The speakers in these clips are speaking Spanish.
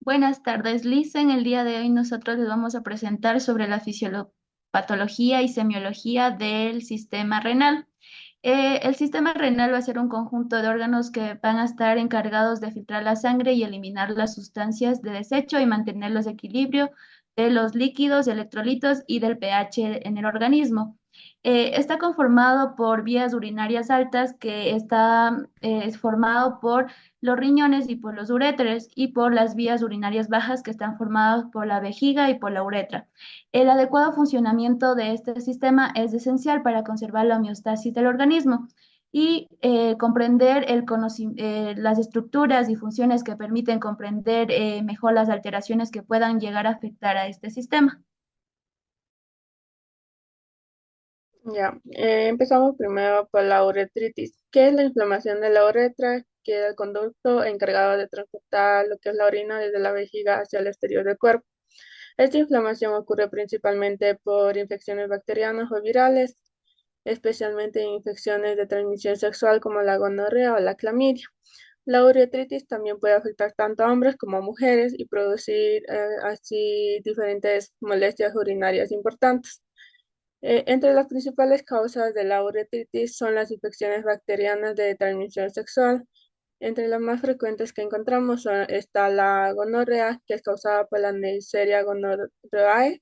Buenas tardes, Lisa. En el día de hoy nosotros les vamos a presentar sobre la fisiopatología y semiología del sistema renal. El sistema renal va a ser un conjunto de órganos que van a estar encargados de filtrar la sangre y eliminar las sustancias de desecho y mantener los equilibrios de los líquidos, electrolitos y del pH en el organismo. Está conformado por vías urinarias altas que es formado por los riñones y por los uréteres y por las vías urinarias bajas que están formadas por la vejiga y por la uretra. El adecuado funcionamiento de este sistema es esencial para conservar la homeostasis del organismo y comprender las estructuras y funciones que permiten comprender mejor las alteraciones que puedan llegar a afectar a este sistema. Ya, empezamos primero por la uretritis. ¿Qué es la inflamación de la uretra? Que es el conducto encargado de transportar lo que es la orina desde la vejiga hacia el exterior del cuerpo. Esta inflamación ocurre principalmente por infecciones bacterianas o virales, especialmente infecciones de transmisión sexual como la gonorrea o la clamidia. La uretritis también puede afectar tanto a hombres como a mujeres y producir así diferentes molestias urinarias importantes. Entre las principales causas de la uretritis son las infecciones bacterianas de transmisión sexual. Entre las más frecuentes que encontramos está la gonorrea, que es causada por la Neisseria gonorrhoeae,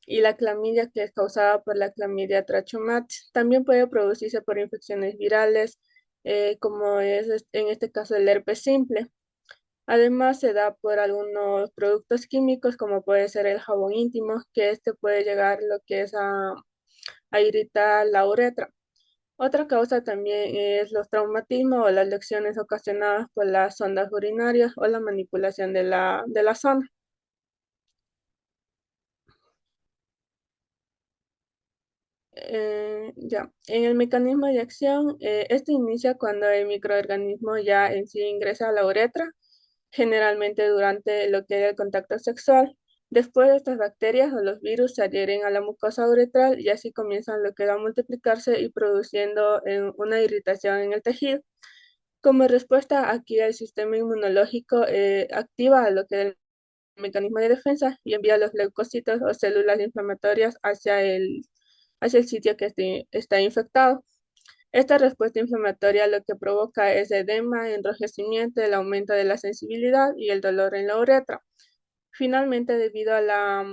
y la clamidia, que es causada por la Clamidia trachomatis. También puede producirse por infecciones virales, como es en este caso el herpes simple. Además, se da por algunos productos químicos, como puede ser el jabón íntimo, que este puede llegar lo que es a irritar la uretra. Otra causa también es los traumatismos o las lesiones ocasionadas por las sondas urinarias o la manipulación de la zona. Ya, en el mecanismo de acción, este inicia cuando el microorganismo ya en sí ingresa a la uretra, generalmente durante lo que es el contacto sexual. Después, estas bacterias o los virus se adhieren a la mucosa uretral y así comienzan lo que va a multiplicarse y produciendo una irritación en el tejido. Como respuesta, aquí el sistema inmunológico activa lo que es el mecanismo de defensa y envía los leucocitos o células inflamatorias hacia el sitio que está infectado. Esta respuesta inflamatoria lo que provoca es edema, enrojecimiento, el aumento de la sensibilidad y el dolor en la uretra. Finalmente, debido a la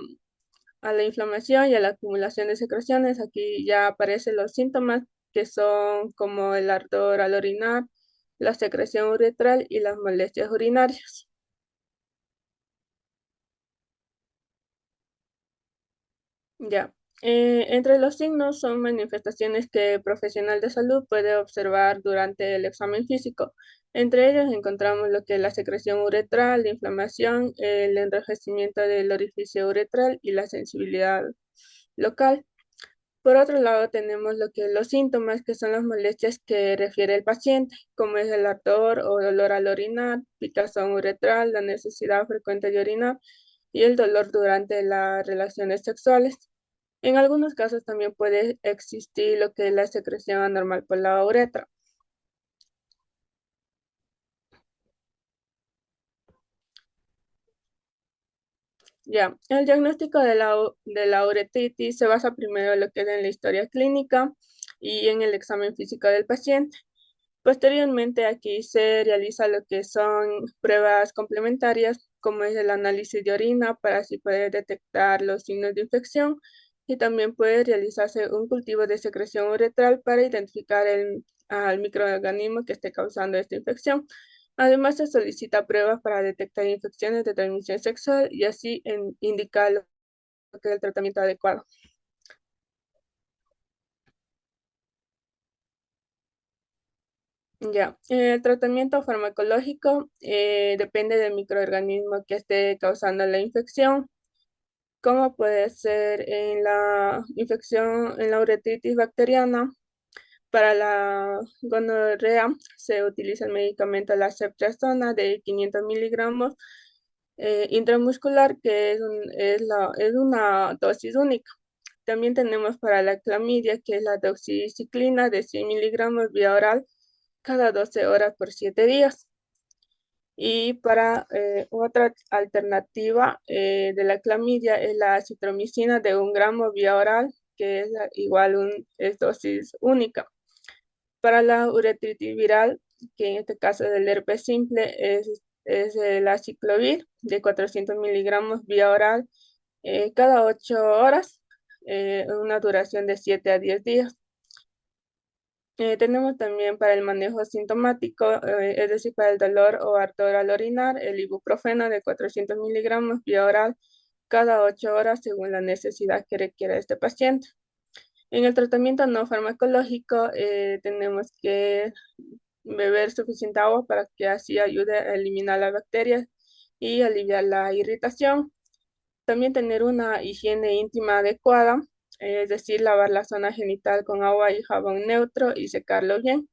inflamación y a la acumulación de secreciones, aquí ya aparecen los síntomas que son como el ardor al orinar, la secreción uretral y las molestias urinarias. Ya. Entre los signos son manifestaciones que el profesional de salud puede observar durante el examen físico. Entre ellos encontramos lo que es la secreción uretral, la inflamación, el enrojecimiento del orificio uretral y la sensibilidad local. Por otro lado, tenemos lo que los síntomas, que son las molestias que refiere el paciente, como es el ardor o dolor al orinar, picazón uretral, la necesidad frecuente de orinar y el dolor durante las relaciones sexuales. En algunos casos también puede existir lo que es la secreción anormal por la uretra. Ya, el diagnóstico de la uretritis se basa primero en lo que es en la historia clínica y en el examen físico del paciente. Posteriormente, aquí se realiza lo que son pruebas complementarias, como es el análisis de orina, para así poder detectar los signos de infección, y también puede realizarse un cultivo de secreción uretral para identificar al microorganismo que esté causando esta infección. Además, se solicita pruebas para detectar infecciones de transmisión sexual y así indicar lo que es el tratamiento adecuado. Ya, el tratamiento farmacológico depende del microorganismo que esté causando la infección, como puede ser en la infección en la uretritis bacteriana. Para la gonorrea se utiliza el medicamento la ceftriaxona de 500 miligramos intramuscular, que es una dosis única. También tenemos para la clamidia, que es la doxiciclina de 100 miligramos vía oral cada 12 horas por 7 días. Y para otra alternativa de la clamidia es la acitromicina de 1 gramo vía oral, que es igual es dosis única. Para la uretritis viral, que en este caso del herpes simple, es el aciclovir de 400 miligramos vía oral cada 8 horas, una duración de 7 a 10 días. Tenemos también para el manejo sintomático, es decir, para el dolor o ardor al orinar, el ibuprofeno de 400 miligramos vía oral cada 8 horas según la necesidad que requiera este paciente. En el tratamiento no farmacológico, tenemos que beber suficiente agua para que así ayude a eliminar las bacterias y aliviar la irritación. También tener una higiene íntima adecuada, es decir, lavar la zona genital con agua y jabón neutro y secarlo bien.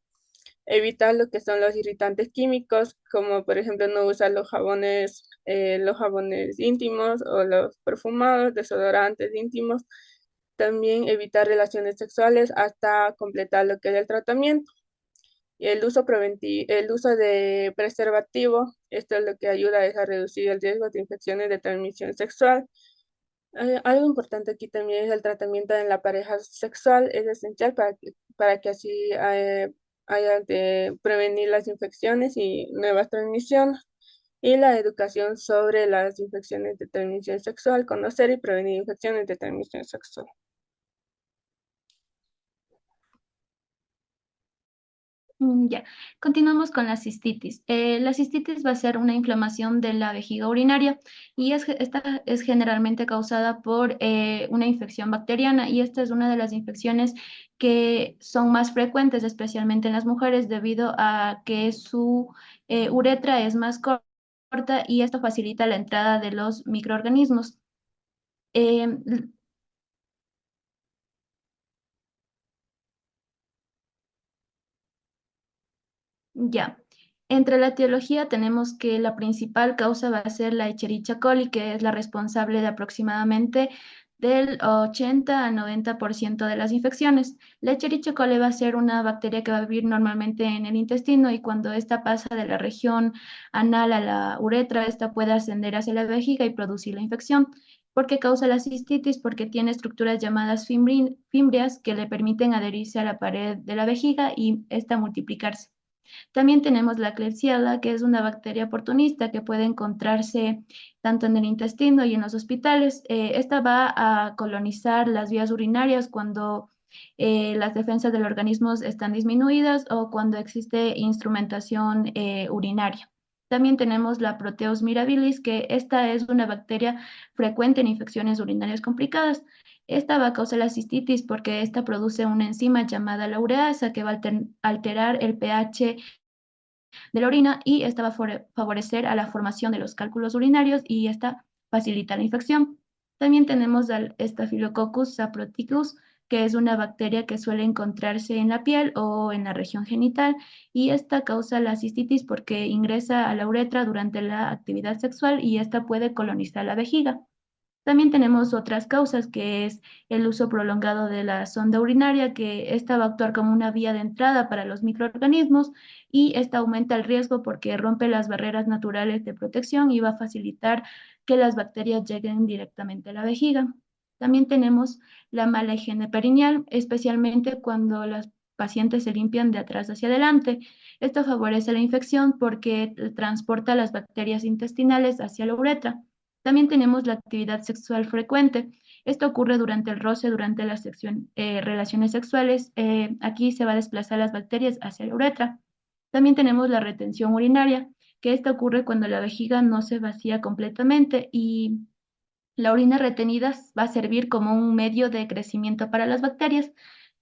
Evitar lo que son los irritantes químicos, como por ejemplo no usar los jabones íntimos o los perfumados, desodorantes íntimos. También evitar relaciones sexuales hasta completar lo que es el tratamiento. El uso de preservativo, esto es lo que ayuda es a reducir el riesgo de infecciones de transmisión sexual. Algo importante aquí también es el tratamiento en la pareja sexual, es esencial para que así haya de prevenir las infecciones y nuevas transmisiones. Y la educación sobre las infecciones de transmisión sexual, conocer y prevenir infecciones de transmisión sexual. Ya, continuamos con la cistitis. La cistitis va a ser una inflamación de la vejiga urinaria y esta es generalmente causada por una infección bacteriana y esta es una de las infecciones que son más frecuentes, especialmente en las mujeres, debido a que su uretra es más corta y esto facilita la entrada de los microorganismos. Em, Ya. Entre la etiología tenemos que la principal causa va a ser la Escherichia coli, que es la responsable de aproximadamente del 80 a 90% de las infecciones. La Escherichia coli va a ser una bacteria que va a vivir normalmente en el intestino y cuando esta pasa de la región anal a la uretra, esta puede ascender hacia la vejiga y producir la infección. ¿Por qué causa la cistitis? Porque tiene estructuras llamadas fimbrias que le permiten adherirse a la pared de la vejiga y esta multiplicarse. También tenemos la Klebsiella, que es una bacteria oportunista que puede encontrarse tanto en el intestino y en los hospitales. Esta va a colonizar las vías urinarias cuando las defensas del organismo están disminuidas o cuando existe instrumentación urinaria. También tenemos la Proteus mirabilis, que esta es una bacteria frecuente en infecciones urinarias complicadas. Esta va a causar la cistitis porque esta produce una enzima llamada la ureasa que va a alterar el pH de la orina y esta va a favorecer a la formación de los cálculos urinarios y esta facilita la infección. También tenemos al Staphylococcus saproticus, que es una bacteria que suele encontrarse en la piel o en la región genital y esta causa la cistitis porque ingresa a la uretra durante la actividad sexual y esta puede colonizar la vejiga. También tenemos otras causas, que es el uso prolongado de la sonda urinaria, que esta va a actuar como una vía de entrada para los microorganismos y esta aumenta el riesgo porque rompe las barreras naturales de protección y va a facilitar que las bacterias lleguen directamente a la vejiga. También tenemos la mala higiene perineal, especialmente cuando las pacientes se limpian de atrás hacia adelante. Esto favorece la infección porque transporta las bacterias intestinales hacia la uretra. También tenemos la actividad sexual frecuente. Esto ocurre durante el roce, durante las relaciones sexuales. Aquí se va a desplazar las bacterias hacia la uretra. También tenemos la retención urinaria, que esta ocurre cuando la vejiga no se vacía completamente y la orina retenida va a servir como un medio de crecimiento para las bacterias.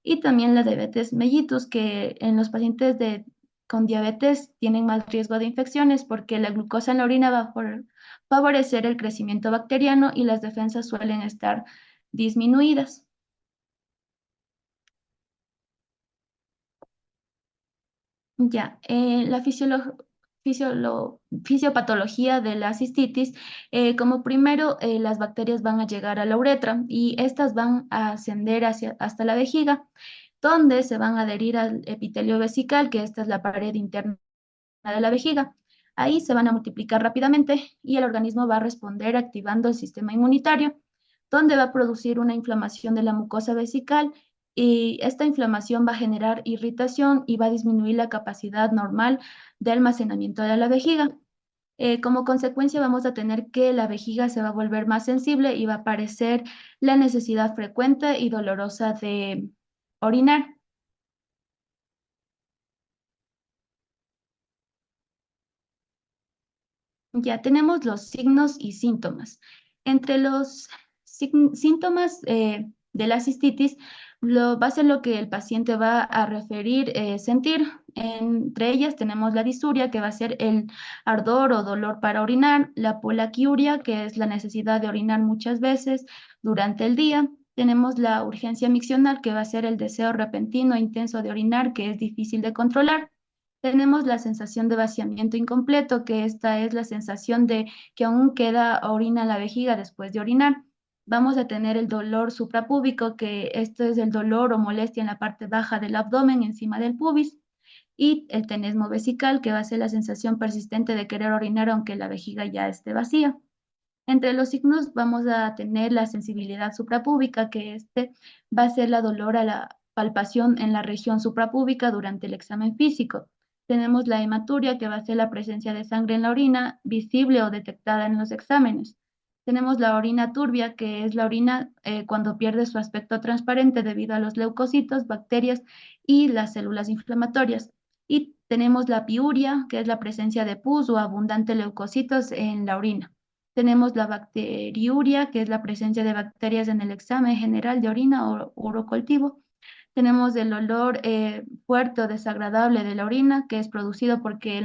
Y también la diabetes mellitus, que en los pacientes con diabetes tienen más riesgo de infecciones porque la glucosa en la orina va a favorecer el crecimiento bacteriano y las defensas suelen estar disminuidas. Ya, la fisiopatología de la cistitis, como primero las bacterias van a llegar a la uretra y estas van a ascender hasta la vejiga, donde se van a adherir al epitelio vesical, que esta es la pared interna de la vejiga. Ahí se van a multiplicar rápidamente y el organismo va a responder activando el sistema inmunitario, donde va a producir una inflamación de la mucosa vesical y esta inflamación va a generar irritación y va a disminuir la capacidad normal de almacenamiento de la vejiga. Como consecuencia vamos a tener que la vejiga se va a volver más sensible y va a aparecer la necesidad frecuente y dolorosa de orinar. Ya tenemos los signos y síntomas. Entre los síntomas de la cistitis, va a ser lo que el paciente va a referir, sentir. Entre ellas tenemos la disuria, que va a ser el ardor o dolor para orinar, la polaquiuria, que es la necesidad de orinar muchas veces durante el día. Tenemos la urgencia miccional, que va a ser el deseo repentino e intenso de orinar, que es difícil de controlar. Tenemos la sensación de vaciamiento incompleto, que esta es la sensación de que aún queda orina en la vejiga después de orinar. Vamos a tener el dolor suprapúbico, que esto es el dolor o molestia en la parte baja del abdomen, encima del pubis. Y el tenesmo vesical, que va a ser la sensación persistente de querer orinar aunque la vejiga ya esté vacía. Entre los signos vamos a tener la sensibilidad suprapúbica, que este va a ser la dolor a la palpación en la región suprapúbica durante el examen físico. Tenemos la hematuria, que va a ser la presencia de sangre en la orina, visible o detectada en los exámenes. Tenemos la orina turbia, que es la orina cuando pierde su aspecto transparente debido a los leucocitos, bacterias y las células inflamatorias. Y tenemos la piuria, que es la presencia de pus o abundante leucocitos en la orina. Tenemos la bacteriuria, que es la presencia de bacterias en el examen general de orina o urocultivo. Tenemos el olor fuerte o desagradable de la orina, que es producido porque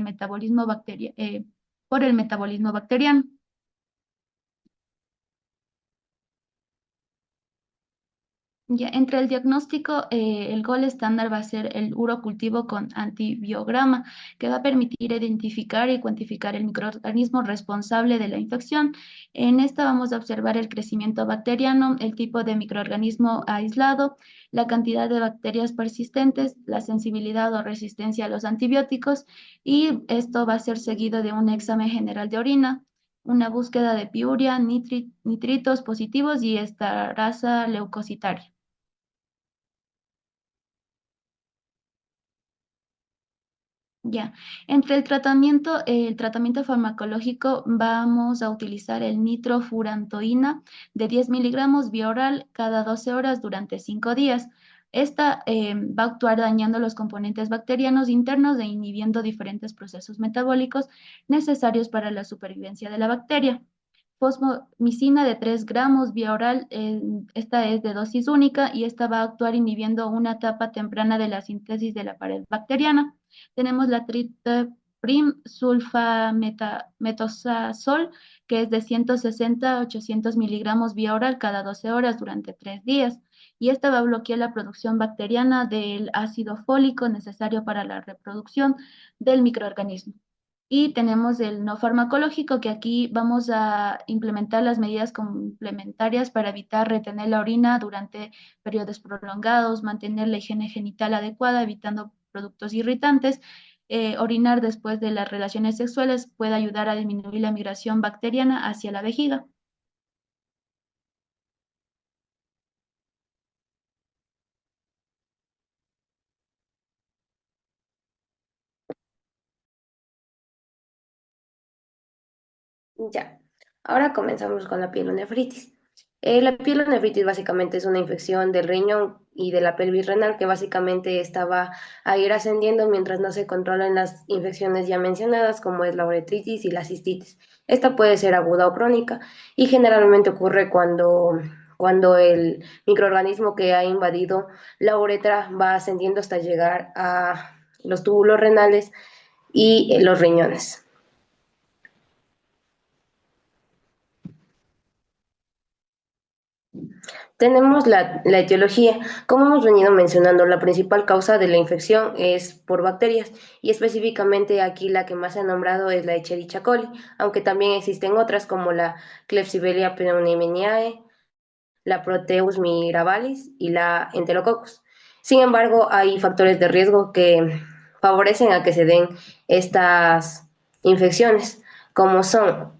por el metabolismo bacteriano. Ya, entre el diagnóstico, el gol estándar va a ser el urocultivo con antibiograma, que va a permitir identificar y cuantificar el microorganismo responsable de la infección. En esta vamos a observar el crecimiento bacteriano, el tipo de microorganismo aislado, la cantidad de bacterias persistentes, la sensibilidad o resistencia a los antibióticos, y esto va a ser seguido de un examen general de orina, una búsqueda de piuria, nitritos positivos y esta raza leucocitaria. Ya, entre el tratamiento farmacológico vamos a utilizar el nitrofurantoína de 10 miligramos vía oral cada 12 horas durante 5 días. Esta va a actuar dañando los componentes bacterianos internos e inhibiendo diferentes procesos metabólicos necesarios para la supervivencia de la bacteria. Fosfomicina de 3 gramos vía oral, esta es de dosis única y esta va a actuar inhibiendo una etapa temprana de la síntesis de la pared bacteriana. Tenemos la tritiprim sulfametosazol, que es de 160 a 800 miligramos vía oral cada 12 horas durante 3 días. Y esta va a bloquear la producción bacteriana del ácido fólico necesario para la reproducción del microorganismo. Y tenemos el no farmacológico, que aquí vamos a implementar las medidas complementarias para evitar retener la orina durante periodos prolongados, mantener la higiene genital adecuada, evitando productos irritantes. Orinar después de las relaciones sexuales puede ayudar a disminuir la migración bacteriana hacia la vejiga. Ya, ahora comenzamos con la pielonefritis. La pielonefritis básicamente es una infección del riñón y de la pelvis renal que básicamente esta va a ir ascendiendo mientras no se controlan las infecciones ya mencionadas como es la uretritis y la cistitis. Esta puede ser aguda o crónica y generalmente ocurre cuando el microorganismo que ha invadido la uretra va ascendiendo hasta llegar a los túbulos renales y los riñones. Tenemos la etiología. Como hemos venido mencionando, la principal causa de la infección es por bacterias y específicamente aquí la que más se ha nombrado es la Escherichia coli, aunque también existen otras como la Klebsiella pneumoniae, la Proteus mirabilis y la Enterococcus. Sin embargo, hay factores de riesgo que favorecen a que se den estas infecciones, como son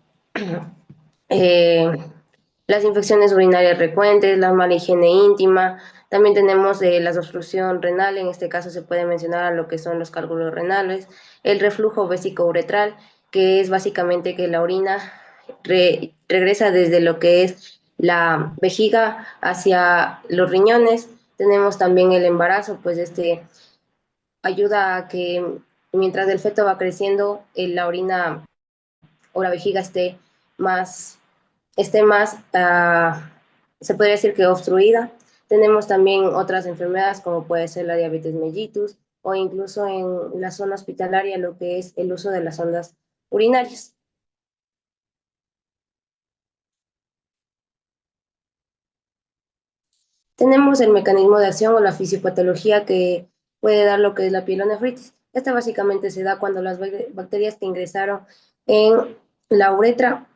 eh, las infecciones urinarias frecuentes, la mala higiene íntima. También tenemos la obstrucción renal, en este caso se puede mencionar a lo que son los cálculos renales, el reflujo vesicouretral, que es básicamente que la orina regresa desde lo que es la vejiga hacia los riñones. Tenemos también el embarazo, pues ayuda a que mientras el feto va creciendo, la orina o la vejiga más, se podría decir que obstruida. Tenemos también otras enfermedades como puede ser la diabetes mellitus o incluso en la zona hospitalaria lo que es el uso de las sondas urinarias. Tenemos el mecanismo de acción o la fisiopatología que puede dar lo que es la pielonefritis. Esta básicamente se da cuando las bacterias que ingresaron en la uretra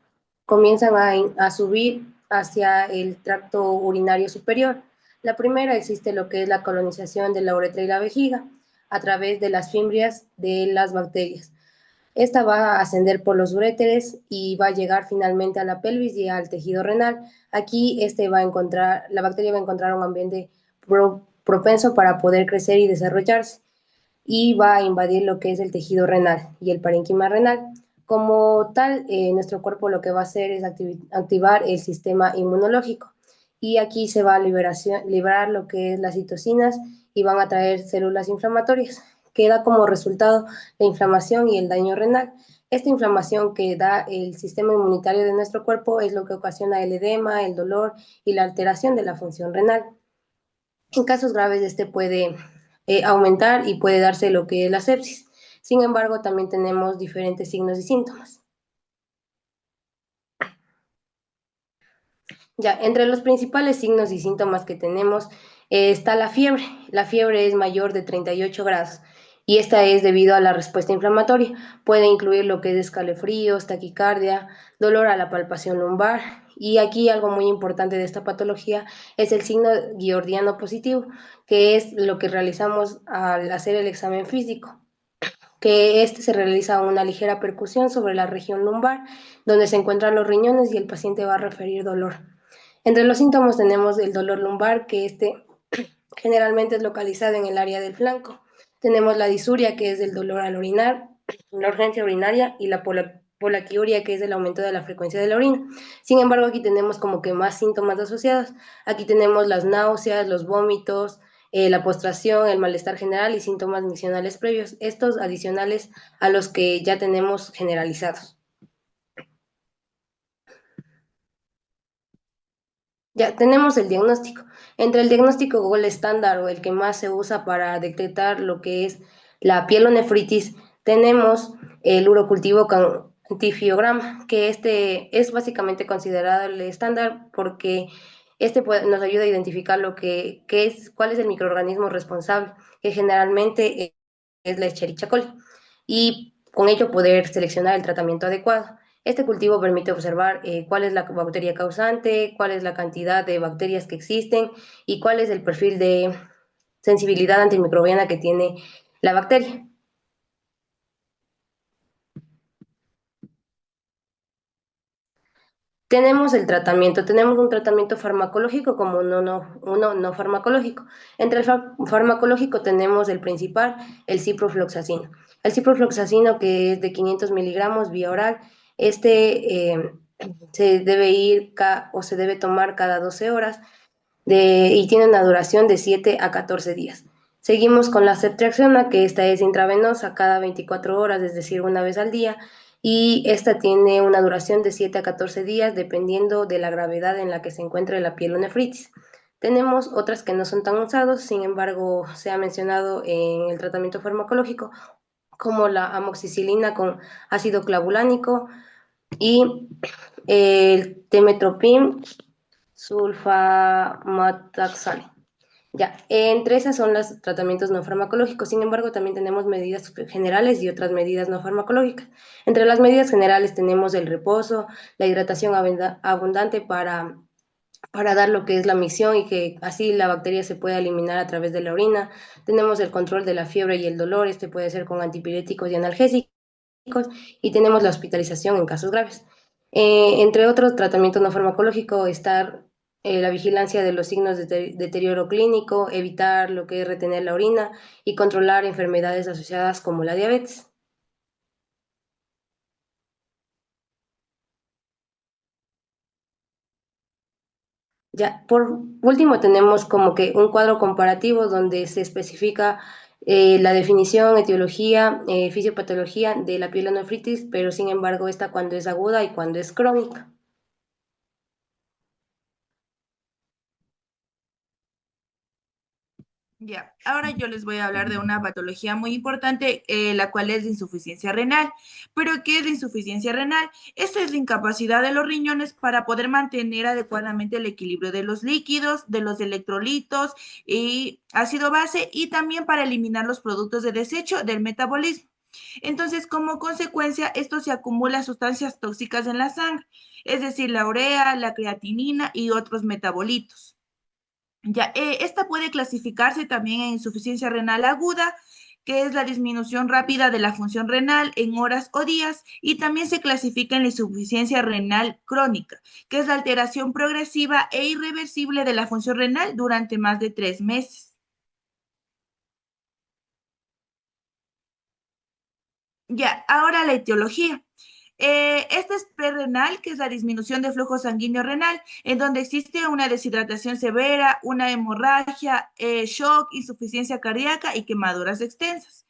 comienzan a subir hacia el tracto urinario superior. La primera existe lo que es la colonización de la uretra y la vejiga a través de las fimbrias de las bacterias. Esta va a ascender por los uréteres y va a llegar finalmente a la pelvis y al tejido renal. Aquí la bacteria va a encontrar un ambiente propenso para poder crecer y desarrollarse y va a invadir lo que es el tejido renal y el parénquima renal. Como tal, nuestro cuerpo lo que va a hacer es activar el sistema inmunológico y aquí se va a liberar lo que es las citocinas y van a traer células inflamatorias que da como resultado la inflamación y el daño renal. Esta inflamación que da el sistema inmunitario de nuestro cuerpo es lo que ocasiona el edema, el dolor y la alteración de la función renal. En casos graves, este puede aumentar y puede darse lo que es la sepsis. Sin embargo, también tenemos diferentes signos y síntomas. Ya, entre los principales signos y síntomas que tenemos está la fiebre. La fiebre es mayor de 38 grados y esta es debido a la respuesta inflamatoria. Puede incluir lo que es escalofríos, taquicardia, dolor a la palpación lumbar. Y aquí algo muy importante de esta patología es el signo guiordiano positivo, que es lo que realizamos al hacer el examen físico, que se realiza una ligera percusión sobre la región lumbar, donde se encuentran los riñones y el paciente va a referir dolor. Entre los síntomas tenemos el dolor lumbar, que generalmente es localizado en el área del flanco. Tenemos la disuria, que es el dolor al orinar, la urgencia urinaria y la polaquiuria, que es el aumento de la frecuencia de la orina. Sin embargo, aquí tenemos como que más síntomas asociados. Aquí tenemos las náuseas, los vómitos, la postración, el malestar general y síntomas miccionales previos, estos adicionales a los que ya tenemos generalizados. Ya tenemos el diagnóstico. Entre el diagnóstico gold estándar o el que más se usa para detectar lo que es la pielonefritis, tenemos el urocultivo quantifiograma, que es básicamente considerado el estándar porque nos ayuda a identificar cuál es el microorganismo responsable, que generalmente es la Escherichia coli, y con ello poder seleccionar el tratamiento adecuado. Este cultivo permite observar cuál es la bacteria causante, cuál es la cantidad de bacterias que existen y cuál es el perfil de sensibilidad antimicrobiana que tiene la bacteria. Tenemos un tratamiento farmacológico como uno no farmacológico. Entre el farmacológico tenemos el principal, el ciprofloxacino. El ciprofloxacino, que es de 500 miligramos vía oral, se debe tomar cada 12 horas y tiene una duración de 7 a 14 días. Seguimos con la ceftriaxona, que esta es intravenosa cada 24 horas, es decir, una vez al día, y esta tiene una duración de 7 a 14 días dependiendo de la gravedad en la que se encuentre la pielonefritis. Tenemos otras que no son tan usadas, sin embargo, se ha mencionado en el tratamiento farmacológico, como la amoxicilina con ácido clavulánico y el temetropim sulfamataxal. Ya, entre esas son los tratamientos no farmacológicos. Sin embargo, también tenemos medidas generales y otras medidas no farmacológicas. Entre las medidas generales tenemos el reposo, la hidratación abundante para dar lo que es la micción y que así la bacteria se pueda eliminar a través de la orina. Tenemos el control de la fiebre y el dolor, puede ser con antipiréticos y analgésicos. y tenemos la hospitalización en casos graves. Entre otros, tratamiento no farmacológico, estar la vigilancia de los signos de deterioro clínico, evitar lo que es retener la orina y controlar enfermedades asociadas como la diabetes. Ya, por último, tenemos como que un cuadro comparativo donde se especifica la definición, etiología, fisiopatología de la pielonefritis, pero sin embargo, esta cuando es aguda y cuando es crónica. Ya, ahora yo les voy a hablar de una patología muy importante, la cual es de insuficiencia renal. ¿Pero qué es de insuficiencia renal? Esta es la incapacidad de los riñones para poder mantener adecuadamente el equilibrio de los líquidos, de los electrolitos y ácido base, y también para eliminar los productos de desecho del metabolismo. Entonces, como consecuencia, esto se acumula sustancias tóxicas en la sangre, es decir, la urea, la creatinina y otros metabolitos. Ya, esta puede clasificarse también en insuficiencia renal aguda, que es la disminución rápida de la función renal en horas o días, y también se clasifica en la insuficiencia renal crónica, que es la alteración progresiva e irreversible de la función renal durante más de 3 meses. Ya, ahora la etiología. Esta es prerrenal, que es la disminución de flujo sanguíneo renal, en donde existe una deshidratación severa, una hemorragia, shock, insuficiencia cardíaca y quemaduras extensas.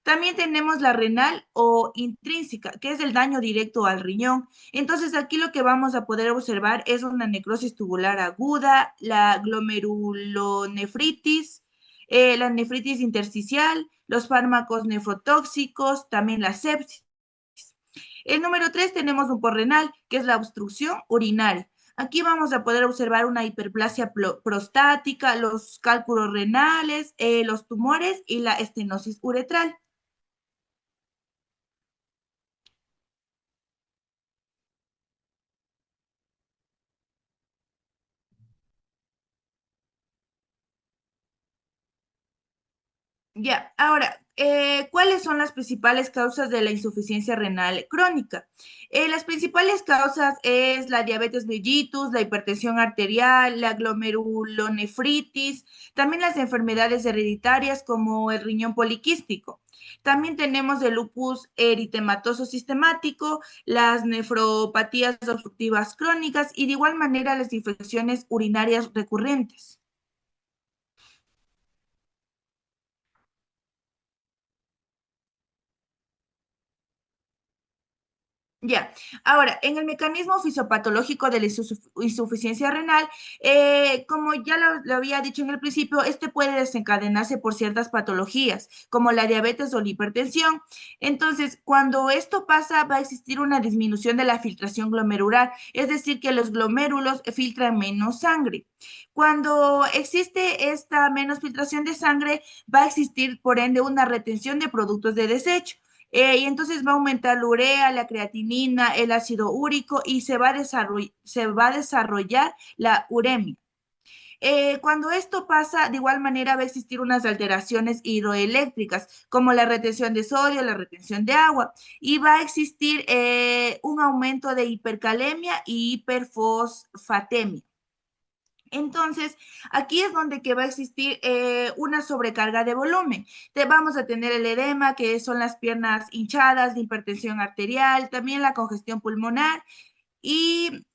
También tenemos la renal o intrínseca, que es el daño directo al riñón. Entonces, aquí lo que vamos a poder observar es una necrosis tubular aguda, la glomerulonefritis, la nefritis intersticial, los fármacos nefrotóxicos, también la sepsis. El número 3 tenemos un porrenal, que es la obstrucción urinaria. Aquí vamos a poder observar una hiperplasia prostática, los cálculos renales, los tumores y la estenosis uretral. Ya, ahora, ¿cuáles son las principales causas de la insuficiencia renal crónica? Las principales causas es la diabetes mellitus, la hipertensión arterial, la glomerulonefritis, también las enfermedades hereditarias como el riñón poliquístico. También tenemos el lupus eritematoso sistemático, las nefropatías obstructivas crónicas y de igual manera las infecciones urinarias recurrentes. Ya, ahora, en el mecanismo fisiopatológico de la insuficiencia renal, como ya lo había dicho en el principio, este puede desencadenarse por ciertas patologías, como la diabetes o la hipertensión. Entonces, cuando esto pasa, va a existir una disminución de la filtración glomerular, es decir, que los glomérulos filtran menos sangre. Cuando existe esta menos filtración de sangre, va a existir, por ende, una retención de productos de desecho. Y entonces va a aumentar la urea, la creatinina, el ácido úrico y se va a desarrollar la uremia. Cuando esto pasa, de igual manera va a existir unas alteraciones hidroeléctricas, como la retención de sodio, la retención de agua, y va a existir un aumento de hipercalemia y hiperfosfatemia. Entonces, aquí es donde que va a existir una sobrecarga de volumen. Vamos a tener el edema, que son las piernas hinchadas, de hipertensión arterial, también la congestión pulmonar y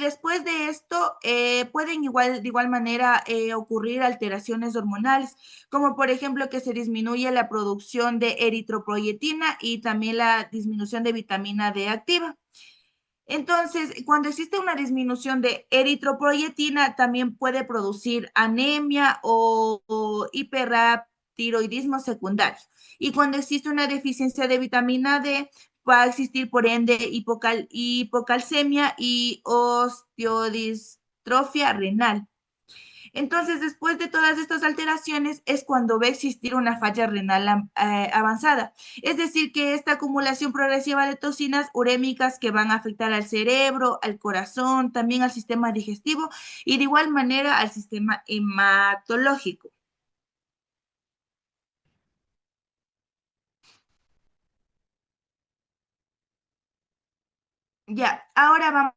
después de esto pueden de igual manera ocurrir alteraciones hormonales, como por ejemplo que se disminuye la producción de eritropoyetina y también la disminución de vitamina D activa. Entonces, cuando existe una disminución de eritropoyetina, también puede producir anemia o hipertiroidismo secundario. Y cuando existe una deficiencia de vitamina D, va a existir, por ende, hipocalcemia y osteodistrofia renal. Entonces, después de todas estas alteraciones es cuando va a existir una falla renal avanzada. Es decir, que esta acumulación progresiva de toxinas urémicas que van a afectar al cerebro, al corazón, también al sistema digestivo y de igual manera al sistema hematológico. Ya, ahora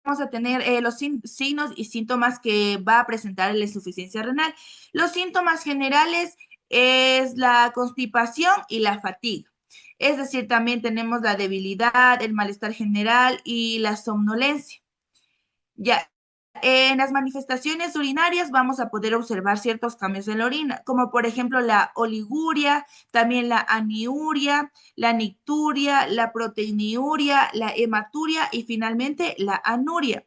vamos a tener los signos y síntomas que va a presentar la insuficiencia renal. Los síntomas generales es la constipación y la fatiga. Es decir, también tenemos la debilidad, el malestar general y la somnolencia. Ya, en las manifestaciones urinarias vamos a poder observar ciertos cambios en la orina, como por ejemplo la oliguria, también la aniuria, la nicturia, la proteinuria, la hematuria y finalmente la anuria.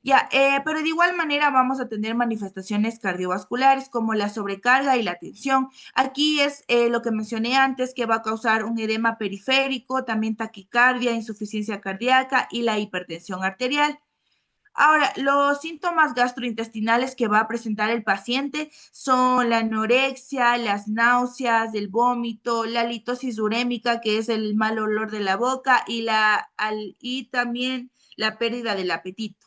Ya, pero de igual manera vamos a tener manifestaciones cardiovasculares como la sobrecarga y la tensión. Aquí es lo que mencioné antes, que va a causar un edema periférico, también taquicardia, insuficiencia cardíaca y la hipertensión arterial. Ahora, los síntomas gastrointestinales que va a presentar el paciente son la anorexia, las náuseas, el vómito, la litosis urémica, que es el mal olor de la boca, y también la pérdida del apetito.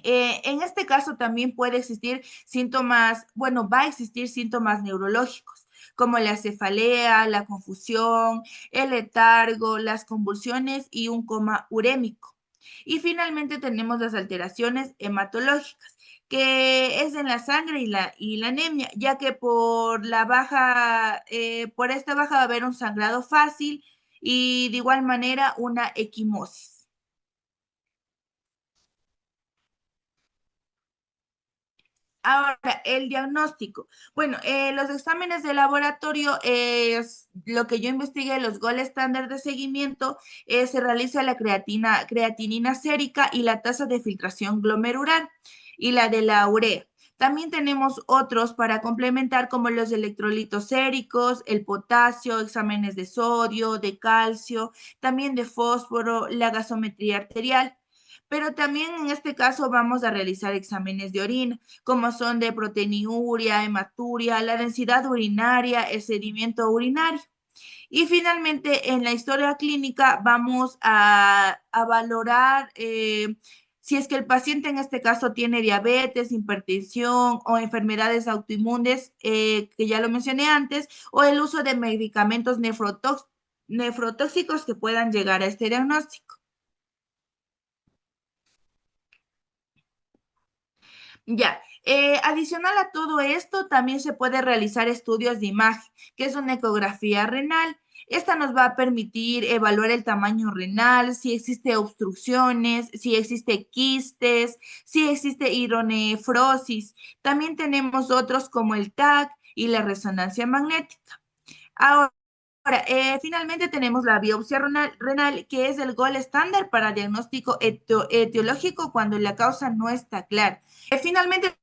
En este caso también puede existir síntomas, bueno, va a existir síntomas neurológicos, como la cefalea, la confusión, el letargo, las convulsiones y un coma urémico. Y finalmente tenemos las alteraciones hematológicas, que es en la sangre y la anemia, ya que por esta baja va a haber un sangrado fácil y de igual manera una equimosis. Ahora, el diagnóstico. Bueno, los exámenes de laboratorio es lo que yo investigué, los gold estándar de seguimiento, se realiza la creatinina sérica y la tasa de filtración glomerular y la de la urea. También tenemos otros para complementar como los electrolitos séricos, el potasio, exámenes de sodio, de calcio, también de fósforo, la gasometría arterial. Pero también en este caso vamos a realizar exámenes de orina como son de proteinuria, hematuria, la densidad urinaria, el sedimento urinario. Y finalmente, en la historia clínica vamos a valorar si es que el paciente en este caso tiene diabetes, hipertensión o enfermedades autoinmunes, que ya lo mencioné antes, o el uso de medicamentos nefrotóxicos que puedan llegar a este diagnóstico. Ya, adicional a todo esto, también se puede realizar estudios de imagen, que es una ecografía renal. Esta nos va a permitir evaluar el tamaño renal, si existe obstrucciones, si existe quistes, si existe hidronefrosis. También tenemos otros como el TAC y la resonancia magnética. Ahora, finalmente tenemos la biopsia renal, que es el gold estándar para diagnóstico etiológico cuando la causa no está clara. Finalmente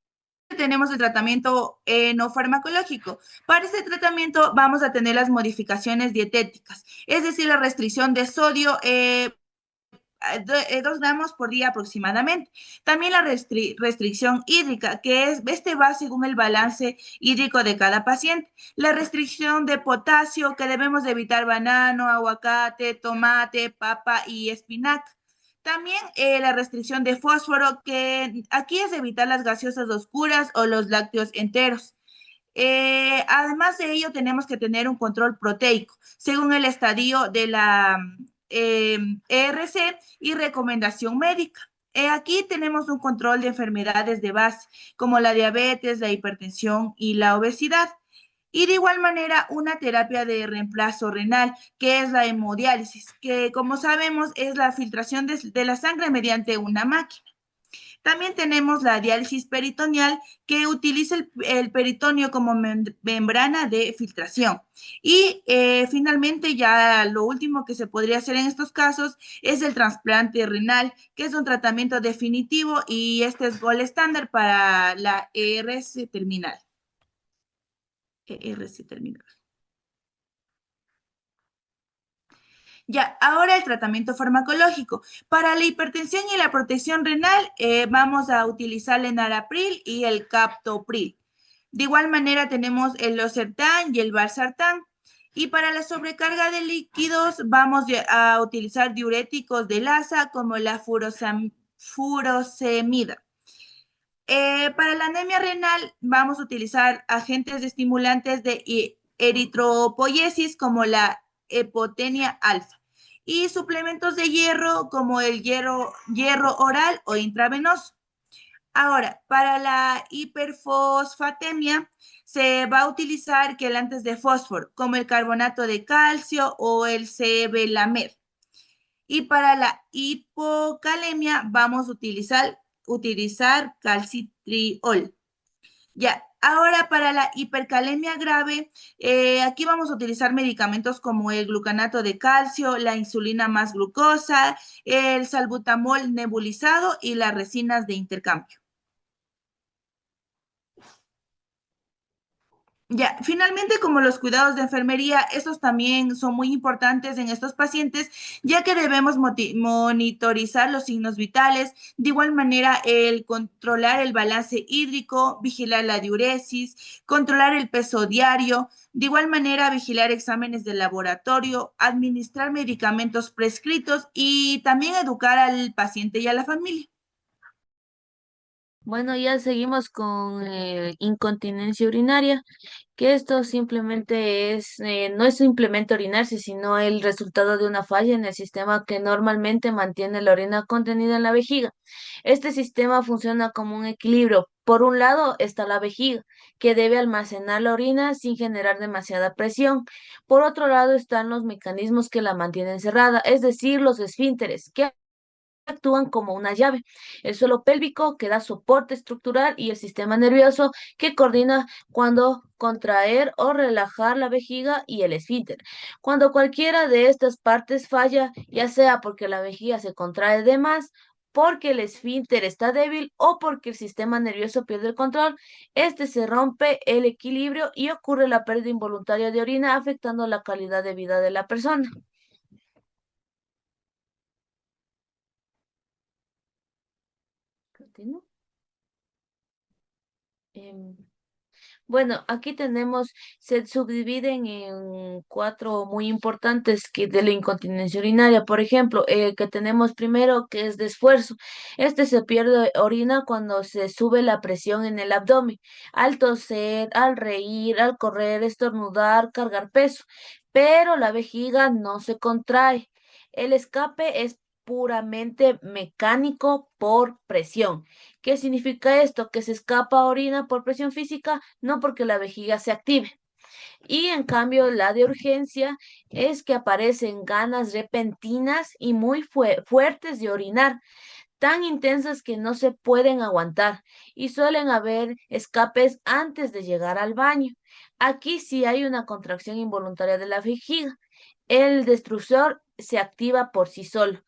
tenemos el tratamiento no farmacológico. Para este tratamiento vamos a tener las modificaciones dietéticas, es decir, la restricción de sodio 2 gramos por día aproximadamente. También la restricción hídrica, que este va según el balance hídrico de cada paciente. La restricción de potasio, que debemos de evitar banano, aguacate, tomate, papa y espinaca. También la restricción de fósforo, que aquí es evitar las gaseosas oscuras o los lácteos enteros. Además de ello, tenemos que tener un control proteico, según el estadio de la ERC y recomendación médica. Aquí tenemos un control de enfermedades de base, como la diabetes, la hipertensión y la obesidad. Y de igual manera, una terapia de reemplazo renal, que es la hemodiálisis, que como sabemos es la filtración de la sangre mediante una máquina. También tenemos la diálisis peritoneal, que utiliza el peritoneo como membrana de filtración. Y finalmente, ya lo último que se podría hacer en estos casos es el trasplante renal, que es un tratamiento definitivo y este es gold estándar para la ERC terminal. ERC terminal. Ya, ahora el tratamiento farmacológico. Para la hipertensión y la protección renal, vamos a utilizar el enalapril y el captopril. De igual manera tenemos el losartán y el valsartán. Y para la sobrecarga de líquidos, vamos a utilizar diuréticos de LASA como la furosemida. Para la anemia renal, vamos a utilizar agentes estimulantes de eritropoyesis como la epotenia alfa. y suplementos de hierro como el hierro oral o intravenoso. Ahora, para la hiperfosfatemia se va a utilizar quelantes de fósforo, como el carbonato de calcio o el cebelamer. Y para la hipocalemia vamos a utilizar calcitriol. Ya, ahora para la hipercalemia grave, aquí vamos a utilizar medicamentos como el glucanato de calcio, la insulina más glucosa, el salbutamol nebulizado y las resinas de intercambio. Ya, finalmente, como los cuidados de enfermería, estos también son muy importantes en estos pacientes, ya que debemos monitorizar los signos vitales, de igual manera el controlar el balance hídrico, vigilar la diuresis, controlar el peso diario, de igual manera vigilar exámenes de laboratorio, administrar medicamentos prescritos y también educar al paciente y a la familia. Bueno, ya seguimos con incontinencia urinaria, que esto simplemente no es simplemente orinarse, sino el resultado de una falla en el sistema que normalmente mantiene la orina contenida en la vejiga. Este sistema funciona como un equilibrio. Por un lado está la vejiga, que debe almacenar la orina sin generar demasiada presión. Por otro lado están los mecanismos que la mantienen cerrada, es decir, los esfínteres, que actúan como una llave. El suelo pélvico que da soporte estructural y el sistema nervioso que coordina cuando contraer o relajar la vejiga y el esfínter. Cuando cualquiera de estas partes falla, ya sea porque la vejiga se contrae de más, porque el esfínter está débil o porque el sistema nervioso pierde el control, este se rompe el equilibrio y ocurre la pérdida involuntaria de orina, afectando la calidad de vida de la persona. ¿Continúo? Em, Bueno, aquí tenemos, se subdividen en cuatro muy importantes que de la incontinencia urinaria. Por ejemplo, que tenemos primero que es de esfuerzo. Este se pierde orina cuando se sube la presión en el abdomen, al toser, al reír, al correr, estornudar, cargar peso. Pero la vejiga no se contrae. El escape es puramente mecánico por presión. ¿Qué significa esto? Que se escapa orina por presión física, no porque la vejiga se active. Y en cambio, la de urgencia es que aparecen ganas repentinas y muy fuertes de orinar, tan intensas que no se pueden aguantar y suelen haber escapes antes de llegar al baño. Aquí sí hay una contracción involuntaria de la vejiga. El destructor se activa por sí solo.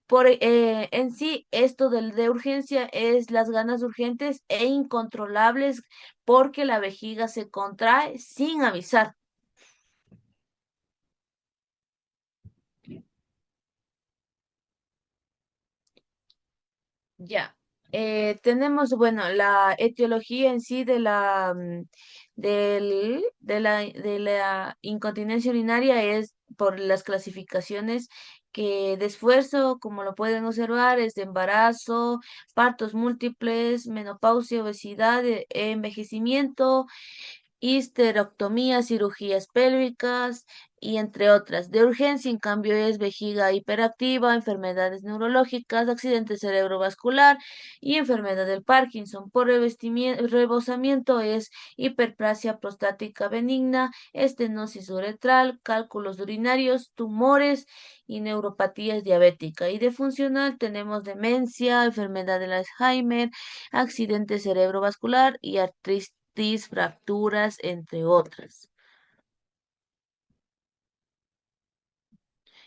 En sí, esto del de urgencia es las ganas urgentes e incontrolables porque la vejiga se contrae sin avisar. Ya. Tenemos, bueno, la etiología en sí de de la incontinencia urinaria es por las clasificaciones que de esfuerzo, como lo pueden observar, es de embarazo, partos múltiples, menopausia, obesidad, envejecimiento, histerectomía, cirugías pélvicas y entre otras. De urgencia, en cambio, es vejiga hiperactiva, enfermedades neurológicas, accidente cerebrovascular y enfermedad del Parkinson. Por rebosamiento es hiperplasia prostática benigna, estenosis uretral, cálculos urinarios, tumores y neuropatías diabética. Y de funcional tenemos demencia, enfermedad del Alzheimer, accidente cerebrovascular y artritis fracturas, entre otras.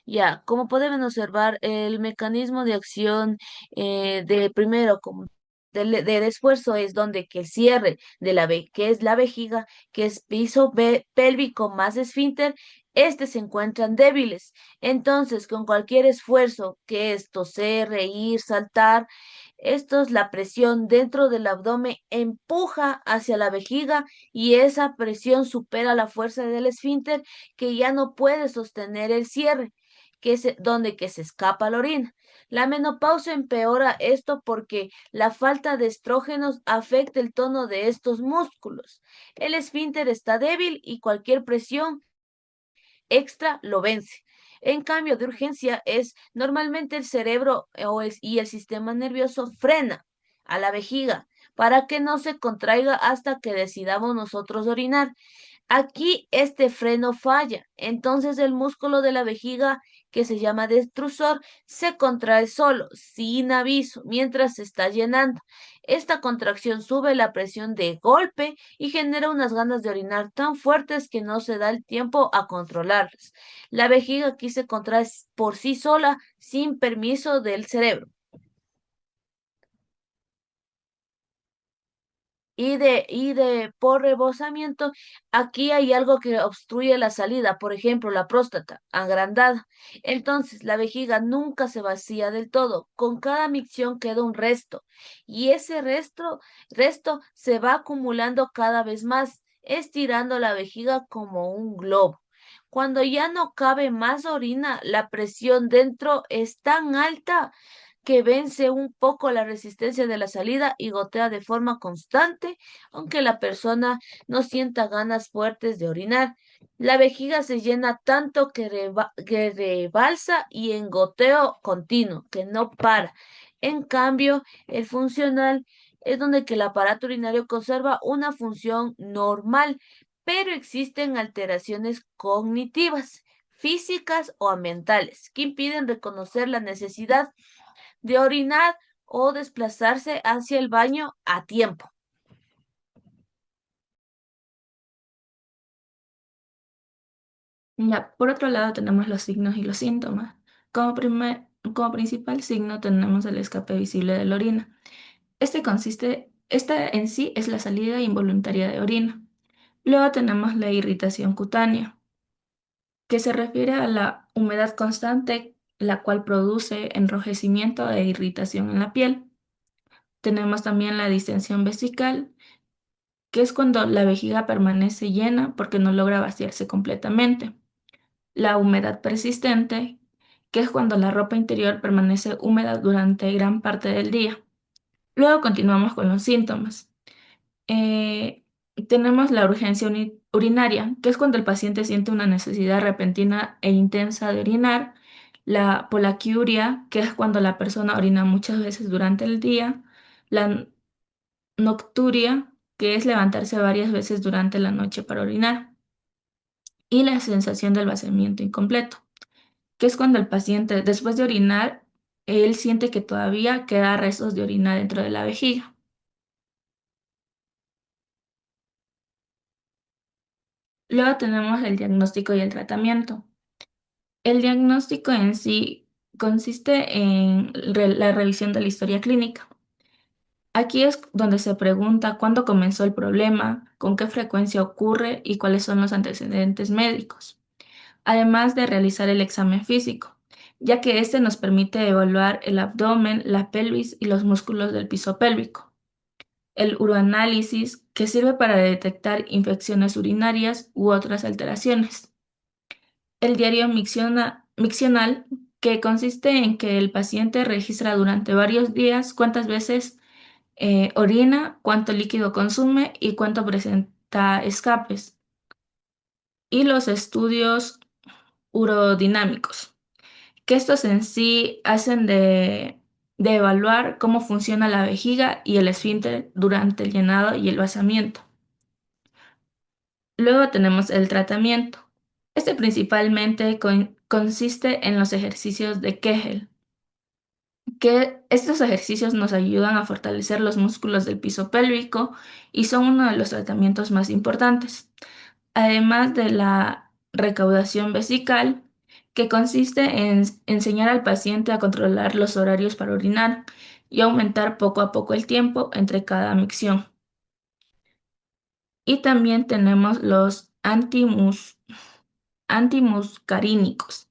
Ya, como pueden observar, el mecanismo de acción de primero, como del esfuerzo es donde que el cierre de que es la vejiga, que es piso pélvico más esfínter, este se encuentran débiles. Entonces, con cualquier esfuerzo, que es toser, reír, saltar, estos, la presión dentro del abdomen empuja hacia la vejiga y esa presión supera la fuerza del esfínter que ya no puede sostener el cierre que es donde que se escapa la orina. La menopausia empeora esto porque la falta de estrógenos afecta el tono de estos músculos. El esfínter está débil y cualquier presión extra lo vence. En cambio, de urgencia es normalmente el cerebro y el sistema nervioso frena a la vejiga para que no se contraiga hasta que decidamos nosotros orinar. Aquí este freno falla, entonces el músculo de la vejiga, que se llama detrusor, se contrae solo, sin aviso, mientras se está llenando. Esta contracción sube la presión de golpe y genera unas ganas de orinar tan fuertes que no se da el tiempo a controlarlas. La vejiga aquí se contrae por sí sola, sin permiso del cerebro. Por rebosamiento, aquí hay algo que obstruye la salida, por ejemplo, la próstata agrandada. Entonces, la vejiga nunca se vacía del todo. Con cada micción queda un resto y ese resto se va acumulando cada vez más, estirando la vejiga como un globo. Cuando ya no cabe más orina, la presión dentro es tan alta que vence un poco la resistencia de la salida y gotea de forma constante, aunque la persona no sienta ganas fuertes de orinar. La vejiga se llena tanto que rebalsa y en goteo continuo, que no para. En cambio, el funcional es donde que el aparato urinario conserva una función normal, pero existen alteraciones cognitivas, físicas o ambientales que impiden reconocer la necesidad de orinar o desplazarse hacia el baño a tiempo. Ya, por otro lado tenemos los signos y los síntomas. Como principal signo tenemos el escape visible de la orina. Esta en sí es la salida involuntaria de orina. Luego tenemos la irritación cutánea, que se refiere a la humedad constante, la cual produce enrojecimiento e irritación en la piel. Tenemos también la distensión vesical, que es cuando la vejiga permanece llena porque no logra vaciarse completamente. La humedad persistente, que es cuando la ropa interior permanece húmeda durante gran parte del día. Luego continuamos con los síntomas. Eh, Tenemos la urgencia urinaria, que es cuando el paciente siente una necesidad repentina e intensa de orinar. La polaquiuria, que es cuando la persona orina muchas veces durante el día. La nocturia, que es levantarse varias veces durante la noche para orinar. Y la sensación del vaciamiento incompleto, que es cuando el paciente, después de orinar, él siente que todavía queda restos de orina dentro de la vejiga. Luego tenemos el diagnóstico y el tratamiento. El diagnóstico en sí consiste en la revisión de la historia clínica. Aquí es donde se pregunta cuándo comenzó el problema, con qué frecuencia ocurre y cuáles son los antecedentes médicos, además de realizar el examen físico, ya que este nos permite evaluar el abdomen, la pelvis y los músculos del piso pélvico. El uroanálisis, que sirve para detectar infecciones urinarias u otras alteraciones. El diario miccional, que consiste en que el paciente registra durante varios días cuántas veces orina, cuánto líquido consume y cuánto presenta escapes. Y los estudios urodinámicos, que estos en sí hacen de evaluar cómo funciona la vejiga y el esfínter durante el llenado y el vaciamiento. Luego tenemos el tratamiento. Este principalmente consiste en los ejercicios de Kegel, que estos ejercicios nos ayudan a fortalecer los músculos del piso pélvico y son uno de los tratamientos más importantes. Además de la recaudación vesical, que consiste en enseñar al paciente a controlar los horarios para orinar y aumentar poco a poco el tiempo entre cada micción. Y también tenemos los antimuscarínicos,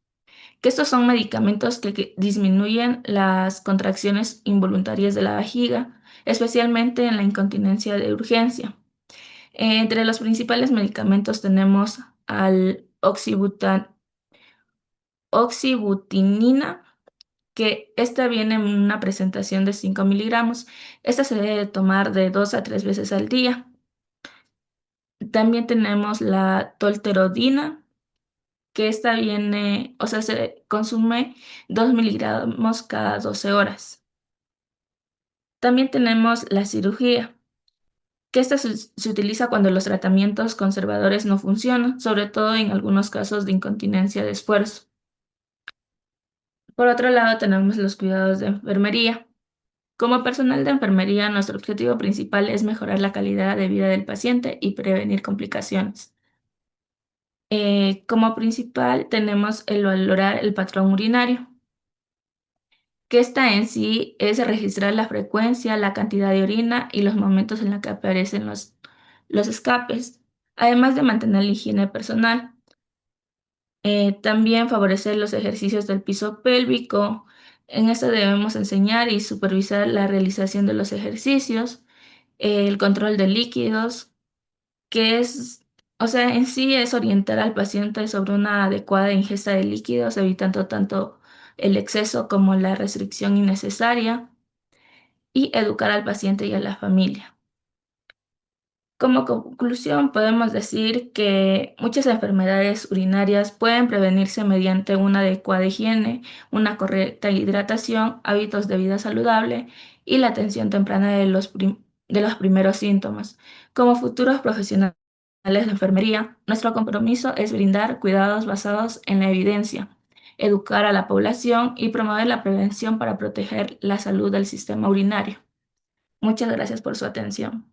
que estos son medicamentos que disminuyen las contracciones involuntarias de la vejiga, especialmente en la incontinencia de urgencia. Entre los principales medicamentos tenemos al oxibutinina, que esta viene en una presentación de 5 miligramos. Esta se debe tomar de 2 a 3 veces al día. También tenemos la tolterodina, que esta viene, o sea, se consume 2 miligramos cada 12 horas. También tenemos la cirugía, que esta se utiliza cuando los tratamientos conservadores no funcionan, sobre todo en algunos casos de incontinencia de esfuerzo. Por otro lado, tenemos los cuidados de enfermería. Como personal de enfermería, nuestro objetivo principal es mejorar la calidad de vida del paciente y prevenir complicaciones. Como principal tenemos el valorar el patrón urinario, que esta en sí es registrar la frecuencia, la cantidad de orina y los momentos en los que aparecen los escapes, además de mantener la higiene personal. También favorecer los ejercicios del piso pélvico. En esto debemos enseñar y supervisar la realización de los ejercicios, el control de líquidos, que es, o sea, en sí es orientar al paciente sobre una adecuada ingesta de líquidos, evitando tanto el exceso como la restricción innecesaria, y educar al paciente y a la familia. Como conclusión, podemos decir que muchas enfermedades urinarias pueden prevenirse mediante una adecuada higiene, una correcta hidratación, hábitos de vida saludable y la atención temprana de los primeros síntomas. Como futuros profesionales de enfermería, nuestro compromiso es brindar cuidados basados en la evidencia, educar a la población y promover la prevención para proteger la salud del sistema urinario. Muchas gracias por su atención.